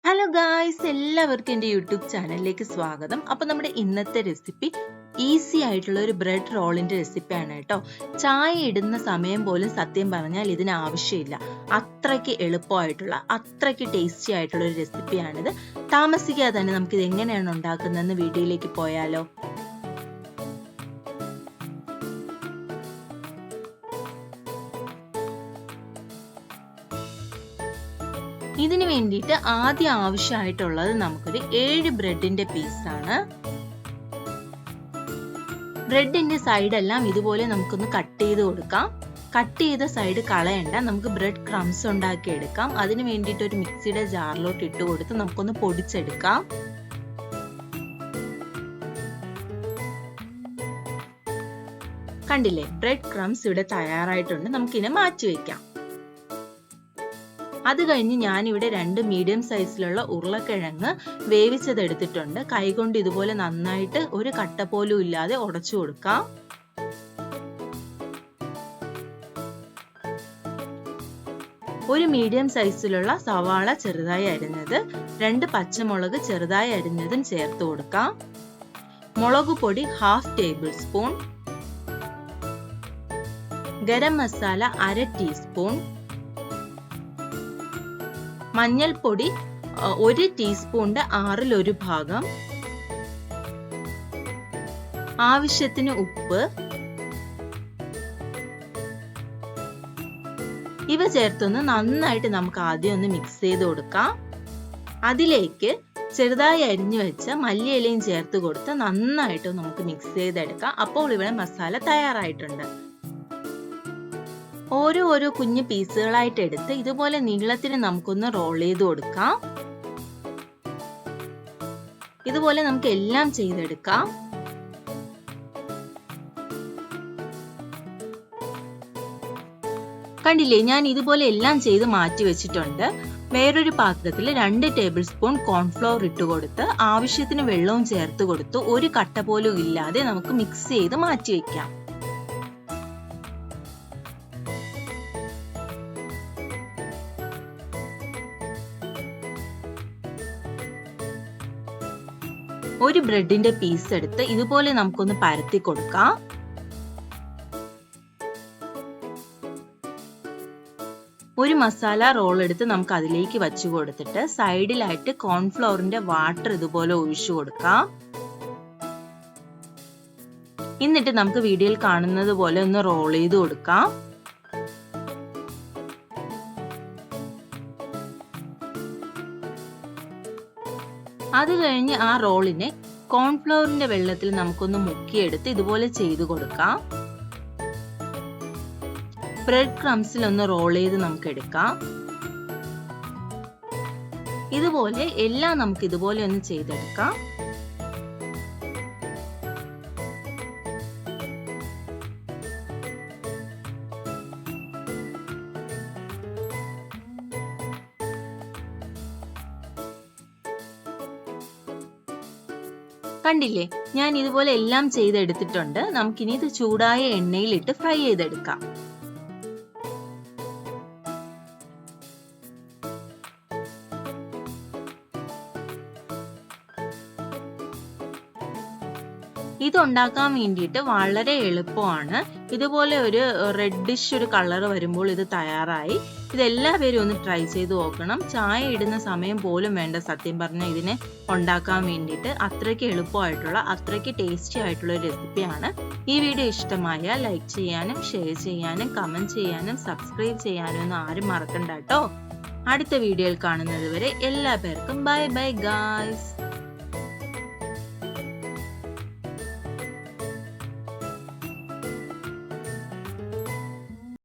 Hello guys, എല്ലാവർക്കും എൻ്റെ YouTube ചാനലിലേക്ക് സ്വാഗതം. അപ്പോൾ നമ്മുടെ ഇന്നത്തെ റെസിപ്പി ഈസി ആയിട്ടുള്ള ഒരു ബ്രെഡ് റോളിൻ്റെ റെസിപ്പിയാണ് കേട്ടോ. ചായ ഇടുന്ന സമയം പോലും സത്യം പറഞ്ഞാൽ ഇതിന് ആവശ്യമില്ല. അത്രയ്ക്ക് എളുപ്പമായിട്ടുള്ള അത്രയ്ക്ക് ടേസ്റ്റി ആയിട്ടുള്ള ഒരു റെസിപ്പിയാണിത്. താമസിക്കാതെ തന്നെ നമുക്കിത് എങ്ങനെയാണ് ഉണ്ടാക്കുന്നതെന്ന് വീഡിയോയിലേക്ക് പോയാലോ. ഇതിനു വേണ്ടിയിട്ട് ആദ്യം ആവശ്യമായിട്ടുള്ളത് നമുക്കൊരു 7 ബ്രെഡിന്റെ പീസാണ്. ബ്രെഡിന്റെ സൈഡെല്ലാം ഇതുപോലെ നമുക്കൊന്ന് കട്ട് ചെയ്ത് കൊടുക്കാം. കട്ട് ചെയ്ത സൈഡ് കളയണ്ട, നമുക്ക് ബ്രെഡ് ക്രംസ് ഉണ്ടാക്കി എടുക്കാം. അതിന് വേണ്ടിയിട്ട് ഒരു മിക്സിയുടെ ജാറിലോട്ട് ഇട്ട് കൊടുത്ത് നമുക്കൊന്ന് പൊടിച്ചെടുക്കാം. കണ്ടില്ലേ, ബ്രെഡ് ക്രംസ് ഇവിടെ തയ്യാറായിട്ടുണ്ട്. നമുക്കിതിനെ മാറ്റി വെക്കാം. അത് കഴിഞ്ഞ് ഞാനിവിടെ 2 മീഡിയം സൈസിലുള്ള ഉരുളക്കിഴങ്ങ് വേവിച്ചതെടുത്തിട്ടുണ്ട്. കൈകൊണ്ട് ഇതുപോലെ നന്നായിട്ട് ഒരു കട്ട പോലും ഇല്ലാതെ ഉടച്ചു കൊടുക്കാം. ഒരു മീഡിയം സൈസിലുള്ള സവാള ചെറുതായി അരിഞ്ഞത്, 2 പച്ചമുളക് ചെറുതായി അരിഞ്ഞതും ചേർത്ത് കൊടുക്കാം. മുളക് പൊടി 1/2 table spoon, garam masala 1/2 teaspoon, മഞ്ഞൾപ്പൊടി 1 ടീസ്പൂണിന്റെ 1/6 ഭാഗം, ആവശ്യത്തിന് ഉപ്പ്. ഇവ ചേർത്തൊന്ന് നന്നായിട്ട് നമുക്ക് ആദ്യം ഒന്ന് മിക്സ് ചെയ്ത് കൊടുക്കാം. അതിലേക്ക് ചെറുതായി അരിഞ്ഞു വെച്ച മല്ലിയിലയും ചേർത്ത് കൊടുത്ത് നന്നായിട്ട് നമുക്ക് മിക്സ് ചെയ്തെടുക്കാം. അപ്പോൾ ഇവിടെ മസാല തയ്യാറായിട്ടുണ്ട്. ഓരോ കുഞ്ഞു പീസുകളായിട്ട് എടുത്ത് ഇതുപോലെ നീളത്തിന് നമുക്കൊന്ന് റോൾ ചെയ്ത് കൊടുക്കാം. ഇതുപോലെ നമുക്ക് എല്ലാം ചെയ്തെടുക്കാം. കണ്ടില്ലേ, ഞാൻ ഇതുപോലെ എല്ലാം ചെയ്ത് മാറ്റി വെച്ചിട്ടുണ്ട്. വേറൊരു പാത്രത്തിൽ 2 ടേബിൾ സ്പൂൺ കോൺഫ്ലവർ ഇട്ട് കൊടുത്ത് ആവശ്യത്തിന് വെള്ളവും ചേർത്ത് കൊടുത്ത് ഒരു കട്ട പോലും ഇല്ലാതെ നമുക്ക് മിക്സ് ചെയ്ത് മാറ്റി വെക്കാം. ഒരു ബ്രെഡിന്റെ പീസ് എടുത്ത് ഇതുപോലെ നമുക്കൊന്ന് പരത്തി കൊടുക്കാം. ഒരു മസാല റോൾ എടുത്ത് നമുക്ക് അതിലേക്ക് വച്ചു കൊടുത്തിട്ട് സൈഡിലായിട്ട് കോൺഫ്ലവറിന്റെ വാട്ടർ ഇതുപോലെ ഒഴിച്ചു കൊടുക്കാം. എന്നിട്ട് നമുക്ക് വീഡിയോയിൽ കാണുന്നത് പോലെ ഒന്ന് റോൾ ചെയ്ത് കൊടുക്കാം. അത് കഴിഞ്ഞ് ആ റോളിനെ കോൺഫ്ലവറിന്റെ വെള്ളത്തിൽ നമുക്കൊന്ന് മുക്കിയെടുത്ത് ഇതുപോലെ ചെയ്തു കൊടുക്കാം. ബ്രെഡ് ക്രംസിൽ ഒന്ന് റോൾ ചെയ്ത് നമുക്ക് എടുക്കാം. ഇതുപോലെ എല്ലാം നമുക്ക് ഇതുപോലെ ഒന്ന് ചെയ്തെടുക്കാം. കണ്ടില്ലേ, ഞാൻ ഇതുപോലെ എല്ലാം ചെയ്തെടുത്തിട്ടുണ്ട്. നമുക്കിനി ഇത് ചൂടായ എണ്ണയിലിട്ട് ഫ്രൈ ചെയ്തെടുക്കാം. ഇതുണ്ടാക്കാൻ വേണ്ടിയിട്ട് വളരെ എളുപ്പമാണ്. ഇതുപോലെ ഒരു റെഡിഷ് ഒരു കളർ വരുമ്പോൾ ഇത് തയ്യാറായി. ഇതെല്ലാവരും ഒന്ന് ട്രൈ ചെയ്ത് നോക്കണം. ചായ ഇടുന്ന സമയം പോലും വേണ്ട സത്യം പറഞ്ഞാൽ ഇതിനെ ഉണ്ടാക്കാൻ വേണ്ടിയിട്ട്. അത്രയ്ക്ക് എളുപ്പമായിട്ടുള്ള അത്രയ്ക്ക് ടേസ്റ്റി ആയിട്ടുള്ള ഒരു റെസിപ്പിയാണ്. ഈ വീഡിയോ ഇഷ്ടമായാൽ ലൈക്ക് ചെയ്യാനും ഷെയർ ചെയ്യാനും കമന്റ് ചെയ്യാനും സബ്സ്ക്രൈബ് ചെയ്യാനും ഒന്നും ആരും മറക്കണ്ട കേട്ടോ. അടുത്ത വീഡിയോയിൽ കാണുന്നത് വരെ എല്ലാ പേർക്കും ബൈ ബൈ ഗായ്സ്.